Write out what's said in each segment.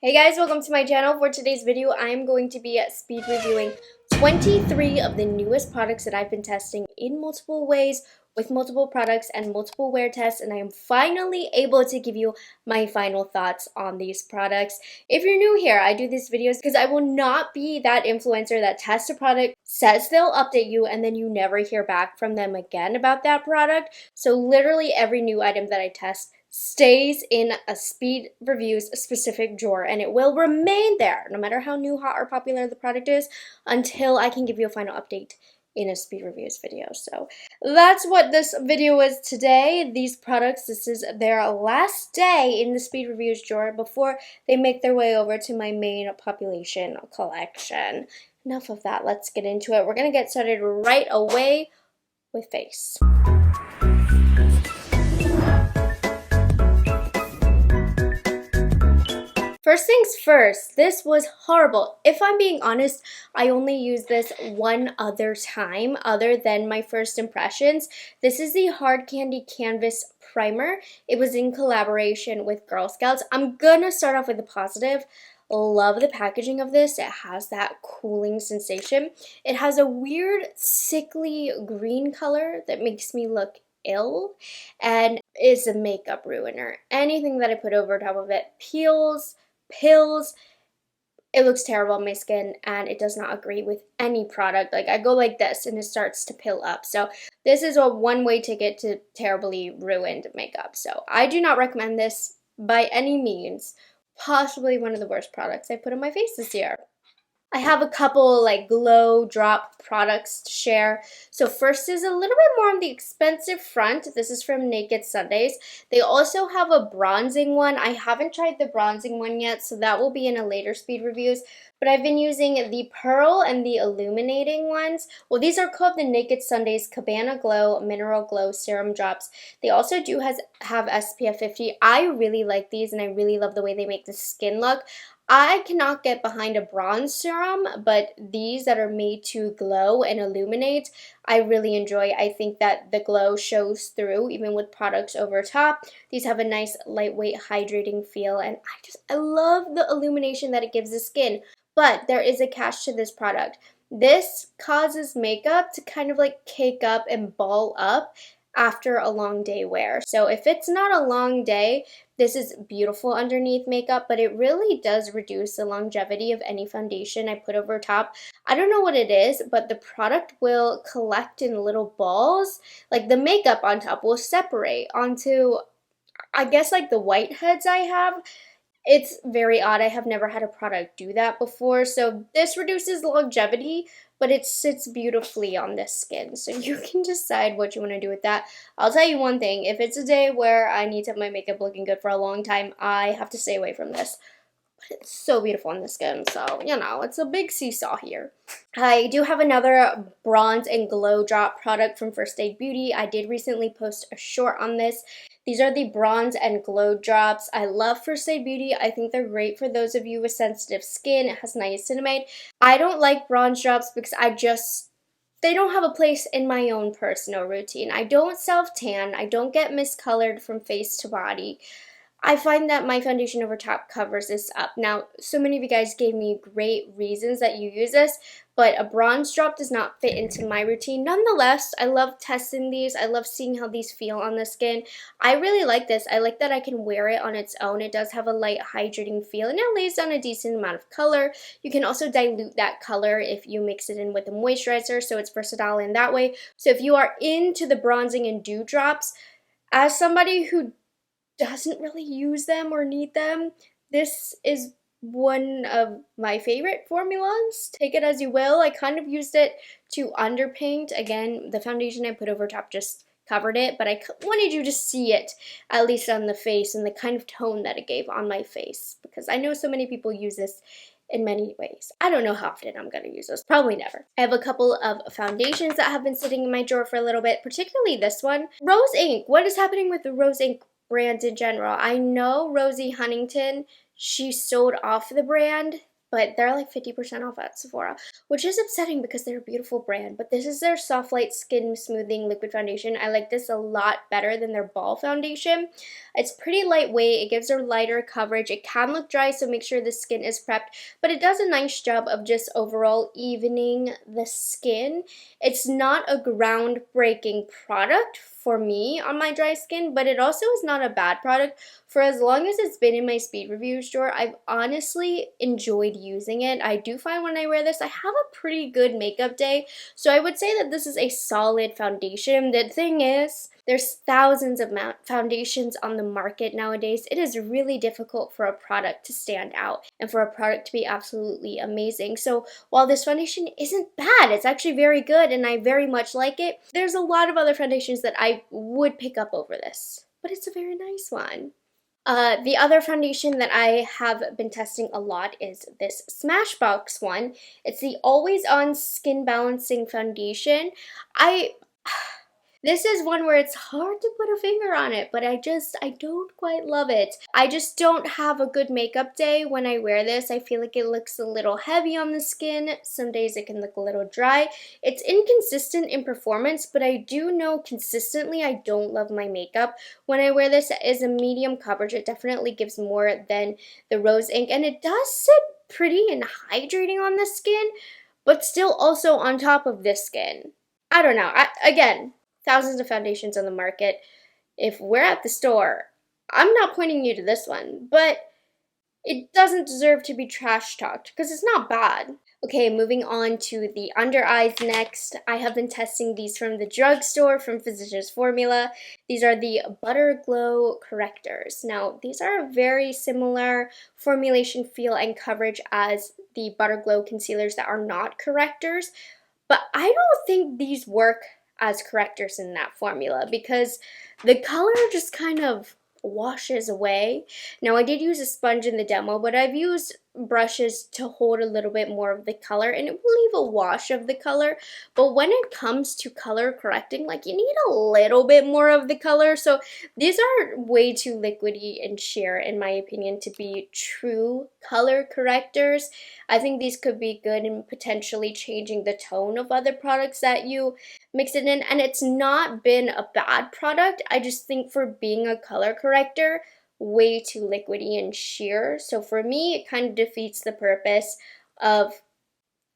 Hey guys, welcome to my channel. For today's video, I am going to be speed reviewing 23 of the newest products that I've been testing in multiple ways with multiple products and multiple wear tests, and I am finally able to give you my final thoughts on these products. If you're new here, I do these videos because I will not be that influencer that tests a product, says they'll update you, and then you never hear back from them again about that product. So literally every new item that I test stays in a speed reviews specific drawer, and it will remain there no matter how new, hot, or popular the product is until I can give you a final update in a speed reviews video. So that's what this video is today. These products, this is their last day in the speed reviews drawer before they make their way over to my main population collection. Enough of that, let's get into it. We're gonna get started right away with face. First things first, this was horrible. If I'm being honest, I only used this one other time other than my first impressions. This is the Hard Candy Canvas Primer. It was in collaboration with Girl Scouts. I'm gonna start off with the positive. Love the packaging of this. It has that cooling sensation. It has a weird sickly green color that makes me look ill and is a makeup ruiner. Anything that I put over top of it peels, pills. It looks terrible on my skin and it does not agree with any product. Like I go like this and it starts to pill up. So this is a one-way ticket to terribly ruined makeup. So I do not recommend this by any means. Possibly one of the worst products I put on my face this year. I have a couple like glow drop products to share. So first is a little bit more on the expensive front. This is from Naked Sundays. They also have a bronzing one. I haven't tried the bronzing one yet, so that will be in a later speed reviews. But I've been using the Pearl and the illuminating ones. Well, these are called the Naked Sundays Cabana Glow Mineral Glow Serum Drops. They also do have SPF 50. I really like these and I really love the way they make the skin look. I cannot get behind a bronze serum, but these that are made to glow and illuminate, I really enjoy. I think that the glow shows through even with products over top. These have a nice lightweight hydrating feel, and I love the illumination that it gives the skin. But there is a catch to this product. This causes makeup to kind of like cake up and ball up after a long day wear. So if it's not a long day, this is beautiful underneath makeup, but it really does reduce the longevity of any foundation I put over top. I don't know what it is, but the product will collect in little balls. Like the makeup on top will separate onto, I guess, like the whiteheads I have. It's very odd. I have never had a product do that before. So this reduces longevity, but it sits beautifully on this skin. So you can decide what you want to do with that. I'll tell you one thing. If it's a day where I need to have my makeup looking good for a long time, I have to stay away from this. But it's so beautiful on the skin. So, you know, it's a big seesaw here. I do have another bronze and glow drop product from First Aid Beauty. I did recently post a short on this. These are the bronze and glow drops. I love First Aid Beauty. I think they're great for those of you with sensitive skin. It has niacinamide. I don't like bronze drops because they don't have a place in my own personal routine. I don't self-tan. I don't get miscolored from face to body. I find that my foundation over top covers this up. Now, so many of you guys gave me great reasons that you use this, but a bronze drop does not fit into my routine. Nonetheless, I love testing these. I love seeing how these feel on the skin. I really like this. I like that I can wear it on its own. It does have a light hydrating feel, and it lays down a decent amount of color. You can also dilute that color if you mix it in with a moisturizer, so it's versatile in that way. So if you are into the bronzing and dew drops, as somebody who doesn't really use them or need them, this is one of my favorite formulas. Take it as you will. I kind of used it to underpaint. Again, the foundation I put over top just covered it, but I wanted you to see it, at least on the face, and the kind of tone that it gave on my face, because I know so many people use this in many ways. I don't know how often I'm going to use this. Probably never. I have a couple of foundations that have been sitting in my drawer for a little bit, particularly this one. Rose Ink. What is happening with the Rose Ink brand in general? I know Rosie Huntington, she sold off the brand but they're like 50% off at Sephora, which is upsetting because they're a beautiful brand. But this is their Soft Light Skin Smoothing Liquid Foundation. I like this a lot better than their Ball Foundation. It's pretty lightweight. It gives her lighter coverage. It can look dry, so make sure the skin is prepped, but it does a nice job of just overall evening the skin. It's not a groundbreaking product for me on my dry skin, but it also is not a bad product. For as long as it's been in my speed reviews drawer, I've honestly enjoyed using it. I do find when I wear this, I have a pretty good makeup day, so I would say that this is a solid foundation. The thing is, there's thousands of foundations on the market nowadays. It is really difficult for a product to stand out and for a product to be absolutely amazing. So while this foundation isn't bad, it's actually very good and I very much like it, there's a lot of other foundations that I would pick up over this, but it's a very nice one. The other foundation that I have been testing a lot is this Smashbox one. It's the Always On Skin Balancing Foundation. This is one where it's hard to put a finger on it, but I don't quite love it. I just don't have a good makeup day when I wear this. I feel like it looks a little heavy on the skin. Some days it can look a little dry. It's inconsistent in performance, but I do know consistently I don't love my makeup. When I wear this as a medium coverage, it definitely gives more than the Rose Ink, and it does sit pretty and hydrating on the skin, but still also on top of this skin. I don't know. Again, thousands of foundations on the market. If we're at the store, I'm not pointing you to this one, but it doesn't deserve to be trash talked because it's not bad. Okay, moving on to the under eyes next. I have been testing these from the drugstore from Physicians Formula. These are the Butter Glow Correctors. Now, these are a very similar formulation, feel, and coverage as the Butter Glow concealers that are not correctors, but I don't think these work as correctors in that formula because the color just kind of washes away. Now, I did use a sponge in the demo, but I've used brushes to hold a little bit more of the color, and it will leave a wash of the color. But when it comes to color correcting, like, you need a little bit more of the color. So these are way too liquidy and sheer, in my opinion, to be true color correctors. I think these could be good in potentially changing the tone of other products that you mix it in, and it's not been a bad product. I just think for being a color corrector, way too liquidy and sheer. So for me, it kind of defeats the purpose of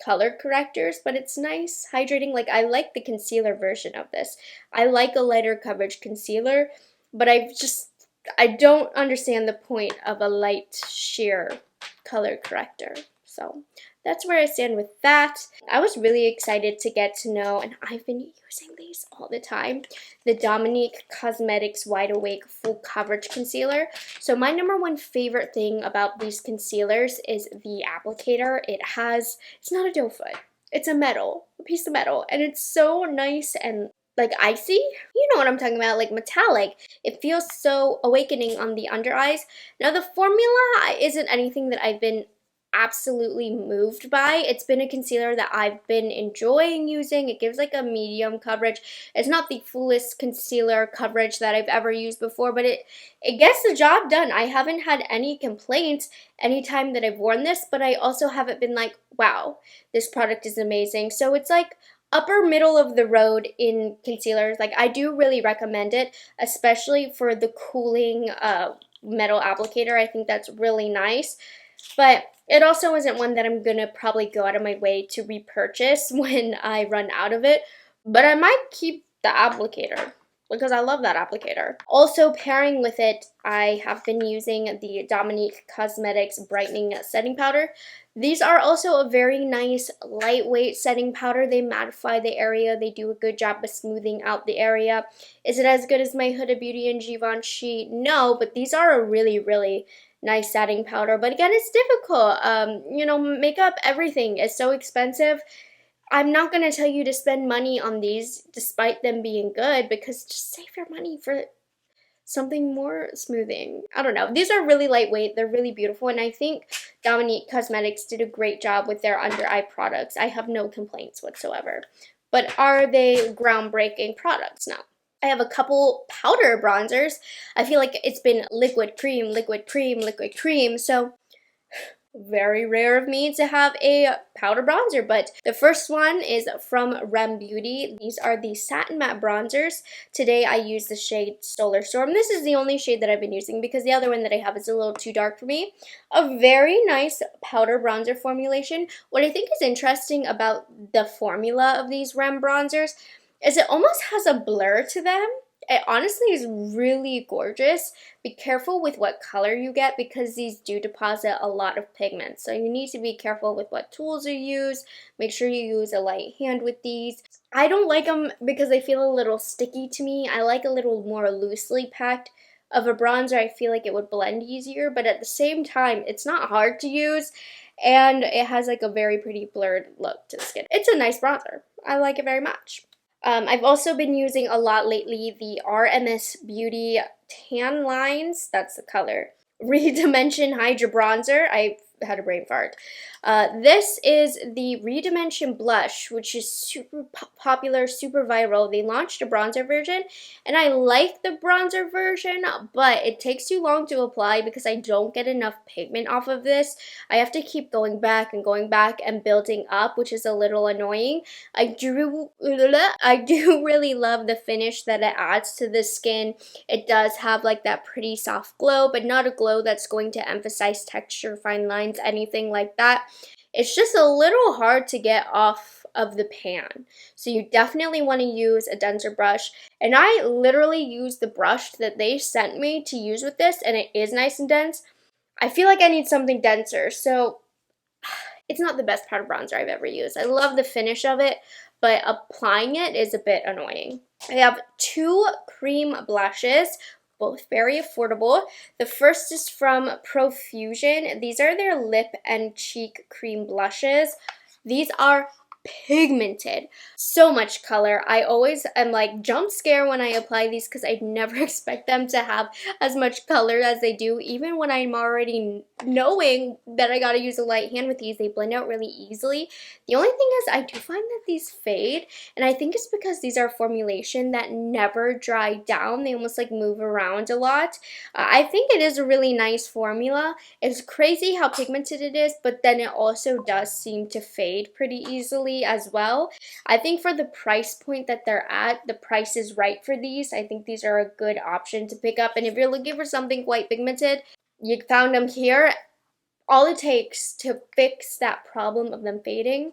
color correctors, but it's nice, hydrating. Like, I like the concealer version of this. I like a lighter coverage concealer, but I don't understand the point of a light sheer color corrector. So that's where I stand with that. I was really excited to get to know, and I've been using these all the time, the Dominique Cosmetics Wide Awake Full Coverage Concealer. So my number one favorite thing about these concealers is the applicator. It's not a doe foot, it's a piece of metal, and it's so nice and like icy. You know what I'm talking about, like metallic. It feels so awakening on the under eyes. Now, the formula isn't anything that I've been absolutely moved by. It's been a concealer that I've been enjoying using. It gives like a medium coverage. It's not the fullest concealer coverage that I've ever used before, but it gets the job done. I haven't had any complaints anytime that I've worn this, but I also haven't been like, wow, this product is amazing. So it's like upper middle of the road in concealers. Like, I do really recommend it, especially for the cooling metal applicator. I think that's really nice. But it also isn't one that I'm going to probably go out of my way to repurchase when I run out of it. But I might keep the applicator because I love that applicator. Also, pairing with it, I have been using the Dominique Cosmetics Brightening Setting Powder. These are also a very nice lightweight setting powder. They mattify the area. They do a good job of smoothing out the area. Is it as good as my Huda Beauty and Givenchy? No, but these are a really, really nice setting powder. But again, it's difficult. Makeup, everything is so expensive. I'm not going to tell you to spend money on these despite them being good, because just save your money for something more smoothing. I don't know. These are really lightweight. They're really beautiful, and I think Dominique Cosmetics did a great job with their under eye products. I have no complaints whatsoever. But are they groundbreaking products? No. I have a couple powder bronzers. I feel like it's been liquid cream, liquid cream, liquid cream. So Very rare of me to have a powder bronzer, but the first one is from REM Beauty. These are the Satin Matte Bronzers. Today I use the shade Solar Storm. This is the only shade that I've been using because the other one that I have is a little too dark for me. A very nice powder bronzer formulation. What I think is interesting about the formula of these REM bronzers is it almost has a blur to them. It honestly is really gorgeous. Be careful with what color you get because these do deposit a lot of pigment. So you need to be careful with what tools you use. Make sure you use a light hand with these. I don't like them because they feel a little sticky to me. I like a little more loosely packed of a bronzer. I feel like it would blend easier, but at the same time, it's not hard to use and it has like a very pretty blurred look to the skin. It's a nice bronzer. I like it very much. I've also been using a lot lately the RMS Beauty Tan Lines, that's the color, Redimension Hydra Bronzer. I had a brain fart. This is the Redimension Blush, which is super popular, super viral. They launched a bronzer version, and I like the bronzer version, but it takes too long to apply because I don't get enough pigment off of this. I have to keep going back and building up, which is a little annoying. I do really love the finish that it adds to the skin. It does have like that pretty soft glow, but not a glow that's going to emphasize texture, fine lines, anything like that. It's just a little hard to get off of the pan. So you definitely want to use a denser brush. And I literally use the brush that they sent me to use with this, and it is nice and dense. I feel like I need something denser, so it's not the best powder bronzer I've ever used. I love the finish of it, but applying it is a bit annoying. I have two cream blushes, both very affordable. The first is from Profusion. These are their lip and cheek cream blushes. These are pigmented, so much color. I always am like jump scare when I apply these because I never expect them to have as much color as they do. Even when I'm already knowing that I gotta use a light hand with these, they blend out really easily. The only thing is I do find that these fade, and I think it's because these are formulation that never dry down. They almost like move around a lot. I think it is a really nice formula. It's crazy how pigmented it is, but then it also does seem to fade pretty easily as well. I think for the price point that they're at, the price is right for these. I think these are a good option to pick up, and if you're looking for something quite pigmented, you found them here. All it takes to fix that problem of them fading,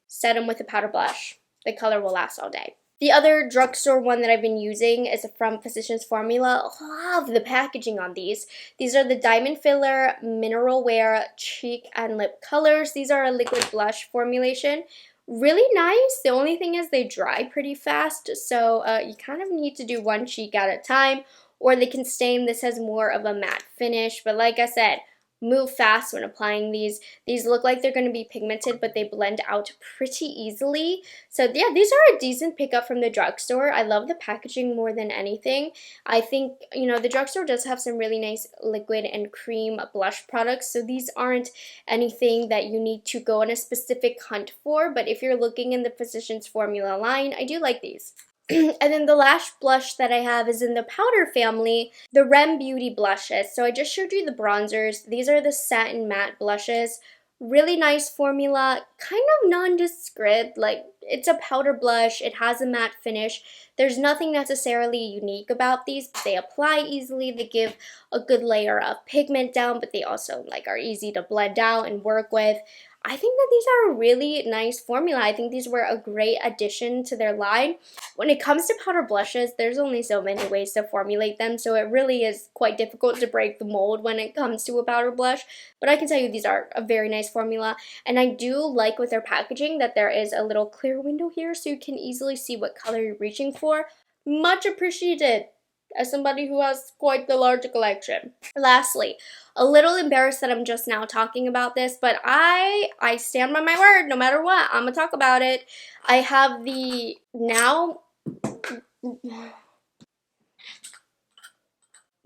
set them with a powder blush. The color will last all day. The other drugstore one that I've been using is from Physicians Formula. Love the packaging on these. These are the Diamond Filler Mineral Wear Cheek and Lip Colors. These are a liquid blush formulation. Really nice. The only thing is they dry pretty fast, so you kind of need to do one cheek at a time, or they can stain. This has more of a matte finish, but like I said, move fast when applying these. These look like they're going to be pigmented, but they blend out pretty easily. So yeah, these are a decent pickup from the drugstore. I love the packaging more than anything. I think, you know, the drugstore does have some really nice liquid and cream blush products, so these aren't anything that you need to go on a specific hunt for, but if you're looking in the Physicians Formula line, I do like these. And then the last blush that I have is in the powder family, the REM Beauty blushes. So I just showed you the bronzers. These are the satin matte blushes. Really nice formula, kind of nondescript, like it's a powder blush, it has a matte finish. There's nothing necessarily unique about these, but they apply easily, they give a good layer of pigment down, but they also like are easy to blend out and work with. I think that these are a really nice formula. I think these were a great addition to their line. When it comes to powder blushes, there's only so many ways to formulate them, so it really is quite difficult to break the mold when it comes to a powder blush. But I can tell you these are a very nice formula, and I do like with their packaging that there is a little clear window here so you can easily see what color you're reaching for. Much appreciated as somebody who has quite the large collection. Lastly, a little embarrassed that I'm just now talking about this, but I stand by my word. No matter what, I'm gonna talk about it. I have the now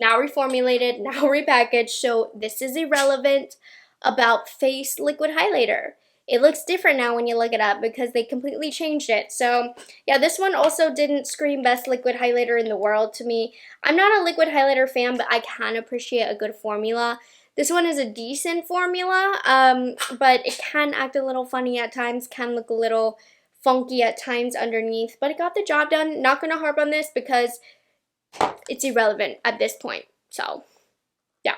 reformulated, now repackaged, so this is irrelevant, About Face liquid highlighter. It looks different now when you look it up because they completely changed it. So yeah, this one also didn't scream best liquid highlighter in the world to me. I'm not a liquid highlighter fan, but I can appreciate a good formula. This one is a decent formula, but it can act a little funny at times, can look a little funky at times underneath, but it got the job done. Not going to harp on this because it's irrelevant at this point. So, yeah.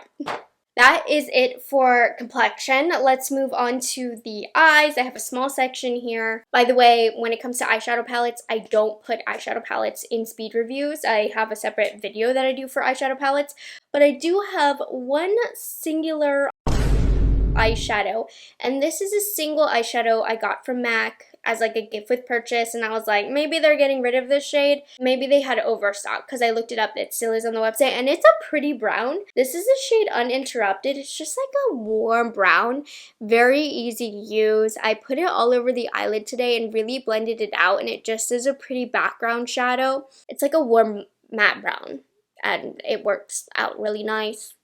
That is it for complexion. Let's move on to the eyes. I have a small section here. By the way, when it comes to eyeshadow palettes, I don't put eyeshadow palettes in speed reviews. I have a separate video that I do for eyeshadow palettes, but I do have one singular eyeshadow, and this is a single eyeshadow I got from MAC as like a gift with purchase, and I was like, maybe they're getting rid of this shade, maybe they had overstock, because I looked it up. It still is on the website, and it's a pretty brown. This is the shade Uninterrupted. It's just like a warm brown, very easy to use. I put it all over the eyelid today and really blended it out, and it just is a pretty background shadow. It's like a warm matte brown, and it works out really nice.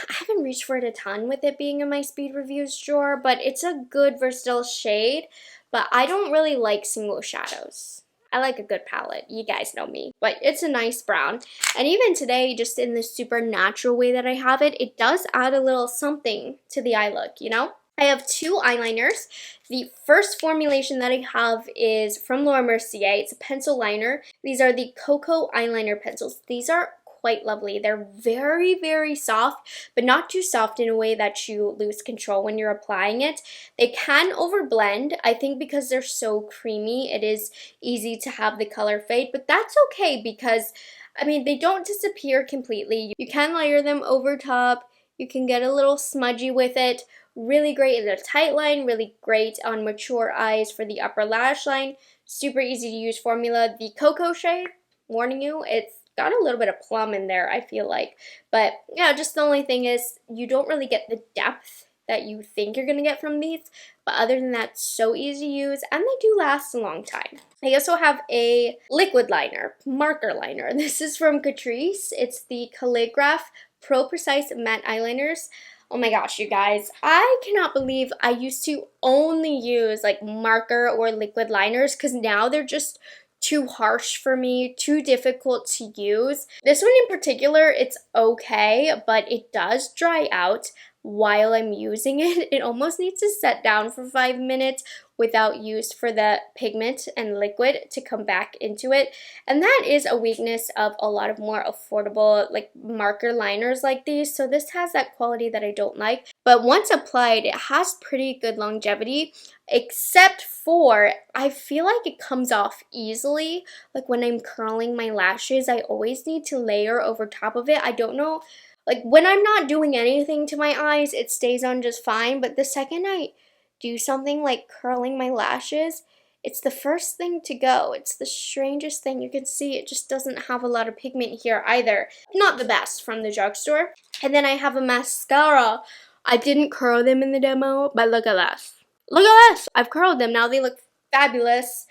I haven't reached for it a ton with it being in my speed reviews drawer, but it's a good versatile shade, but I don't really like single shadows. I like a good palette. You guys know me. But it's a nice brown. And even today, just in the super natural way that I have it, it does add a little something to the eye look, you know? I have two eyeliners. The first formulation that I have is from Laura Mercier. It's a pencil liner. These are the Cocoa eyeliner pencils. These are quite lovely. They're very, very soft, but not too soft in a way that you lose control when you're applying it. They can overblend. I think because they're so creamy, it is easy to have the color fade, but that's okay because, I mean, they don't disappear completely. You can layer them over top. You can get a little smudgy with it. Really great in a tight line, really great on mature eyes for the upper lash line. Super easy to use formula. The Cocoa shade, warning you, it's got a little bit of plum in there, I feel like. But yeah, just the only thing is you don't really get the depth that you think you're going to get from these. But other than that, so easy to use, and they do last a long time. I also have a liquid liner, marker liner. This is from Catrice. It's the Calligraph Pro Precise Matte Eyeliners. Oh my gosh, you guys, I cannot believe I used to only use like marker or liquid liners because now they're just too harsh for me, too difficult to use. This one in particular, it's okay, but it does dry out while I'm using it. It almost needs to set down for 5 minutes without use for the pigment and liquid to come back into it. And that is a weakness of a lot of more affordable like marker liners like these. So this has that quality that I don't like. But once applied, it has pretty good longevity, except for I feel like it comes off easily. Like when I'm curling my lashes, I always need to layer over top of it. I don't know. Like when I'm not doing anything to my eyes, it stays on just fine. But the second I do something like curling my lashes, it's the first thing to go. It's the strangest thing. You can see it just doesn't have a lot of pigment here either. Not the best from the drugstore. And then I have a mascara. I didn't curl them in the demo, but look at this. Look at this! I've curled them. Now they look fabulous.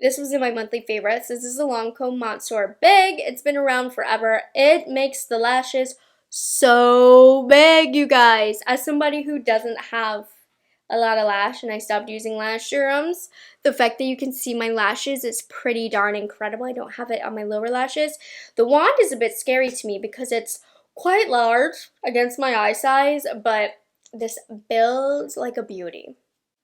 This was in my monthly favorites. This is the Lancome Monsour Big. It's been around forever. It makes the lashes so big, you guys. As somebody who doesn't have a lot of lash and I stopped using lash serums, the fact that you can see my lashes is pretty darn incredible. I don't have it on my lower lashes. The wand is a bit scary to me because it's quite large against my eye size, but this builds like a beauty.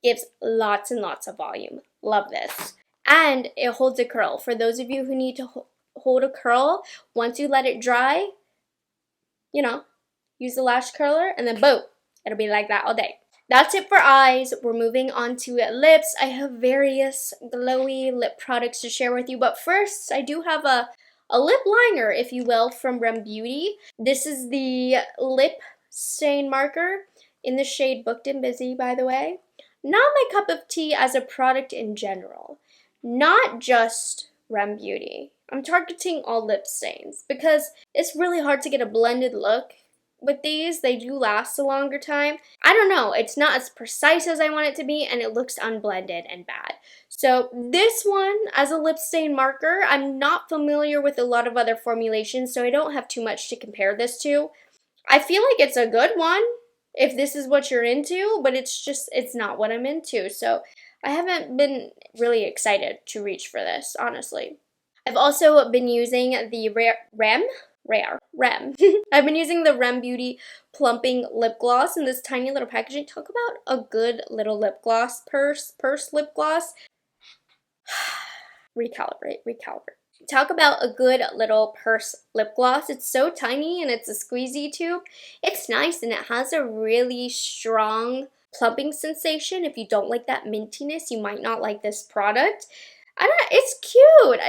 Gives lots and lots of volume. Love this. And it holds a curl. For those of you who need to hold a curl, once you let it dry, you know, use the lash curler and then boom, it'll be like that all day. That's it for eyes. We're moving on to lips. I have various glowy lip products to share with you, but first I do have a lip liner, if you will, from REM Beauty. This is the lip stain marker in the shade Booked and Busy, by the way. Not my cup of tea as a product in general. Not just REM Beauty. I'm targeting all lip stains because it's really hard to get a blended look with these. They do last a longer time. I don't know. It's not as precise as I want it to be, and it looks unblended and bad. So this one, as a lip stain marker, I'm not familiar with a lot of other formulations, so I don't have too much to compare this to. I feel like it's a good one if this is what you're into, but it's not what I'm into. So I haven't been really excited to reach for this, honestly. I've also been using the REM REM. I've been using the REM Beauty Plumping Lip Gloss in this tiny little packaging. Talk about a good little lip gloss, purse lip gloss. Recalibrate. Talk about a good little purse lip gloss. It's so tiny and it's a squeezy tube. It's nice and it has a really strong plumping sensation. If you don't like that mintiness, you might not like this product. It's cute.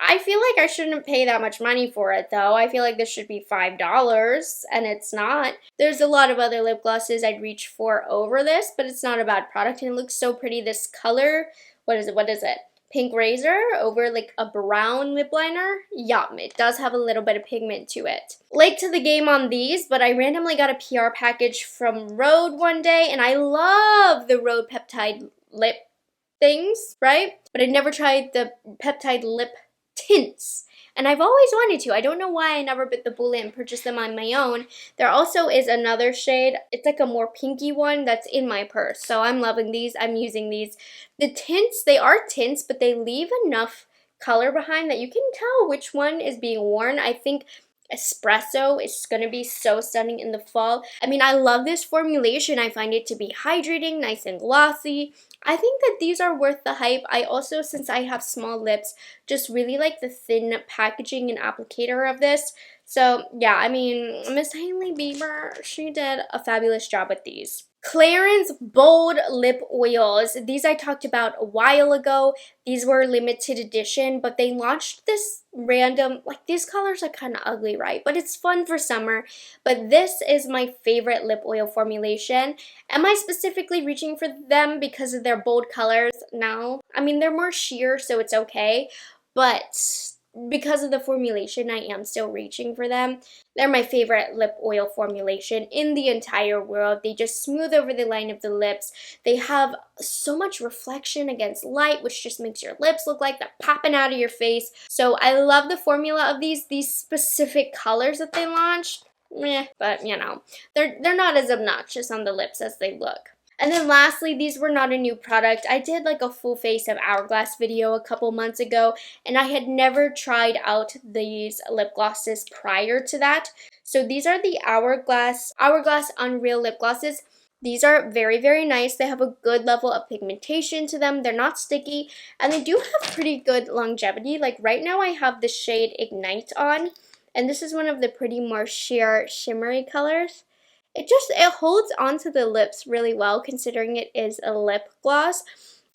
I feel like I shouldn't pay that much money for it though. I feel like this should be $5 and it's not. There's a lot of other lip glosses I'd reach for over this, but it's not a bad product and it looks so pretty. This color, what is it? Pink Razor over like a brown lip liner. Yum, it does have a little bit of pigment to it. Late to the game on these, but I randomly got a PR package from Rhode one day and I love the Rhode peptide lip things, right? But I never tried the peptide lip tints. And I've always wanted to. I don't know why I never bit the bullet and purchased them on my own. There also is another shade. It's like a more pinky one that's in my purse. So I'm loving these. I'm using these. The tints, they are tints, but they leave enough color behind that you can tell which one is being worn. I think Espresso is going to be so stunning in the fall. I mean, I love this formulation. I find it to be hydrating, nice and glossy. I think that these are worth the hype. I also, since I have small lips, just really like the thin packaging and applicator of this. So yeah, I mean, Miss Hailey Bieber, she did a fabulous job with these. Clarins Bold Lip Oils. These I talked about a while ago. These were limited edition, but they launched this random, like these colors are kind of ugly, right? But it's fun for summer. But this is my favorite lip oil formulation. Am I specifically reaching for them because of their bold colors? No. I mean, they're more sheer, so it's okay. But because of the formulation, I am still reaching for them. They're my favorite lip oil formulation in the entire world. They just smooth over the line of the lips. They have so much reflection against light, which just makes your lips look like they're popping out of your face. So I love the formula of these specific colors that they launched. But you know, they're not as obnoxious on the lips as they look. And then lastly, these were not a new product. I did like a full face of Hourglass video a couple months ago, and I had never tried out these lip glosses prior to that. So these are the Hourglass Unreal lip glosses. These are very, very nice. They have a good level of pigmentation to them. They're not sticky, and they do have pretty good longevity. Like right now I have the shade Ignite on, and this is one of the pretty more sheer shimmery colors. It holds onto the lips really well considering it is a lip gloss.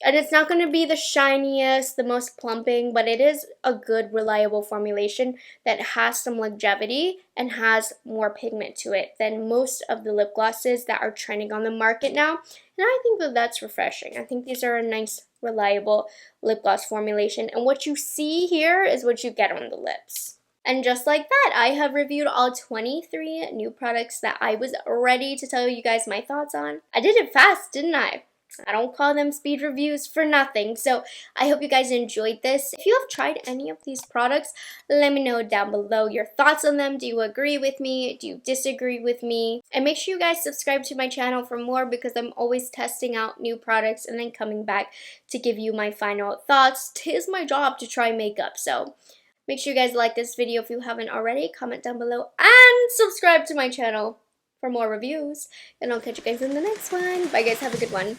And it's not going to be the shiniest, the most plumping, but it is a good, reliable formulation that has some longevity and has more pigment to it than most of the lip glosses that are trending on the market now. And I think that that's refreshing. I think these are a nice, reliable lip gloss formulation. And what you see here is what you get on the lips. And just like that, I have reviewed all 23 new products that I was ready to tell you guys my thoughts on. I did it fast, didn't I? I don't call them speed reviews for nothing. So I hope you guys enjoyed this. If you have tried any of these products, let me know down below your thoughts on them. Do you agree with me? Do you disagree with me? And make sure you guys subscribe to my channel for more because I'm always testing out new products and then coming back to give you my final thoughts. 'Tis my job to try makeup, so make sure you guys like this video if you haven't already. Comment down below and subscribe to my channel for more reviews. And I'll catch you guys in the next one. Bye guys, have a good one.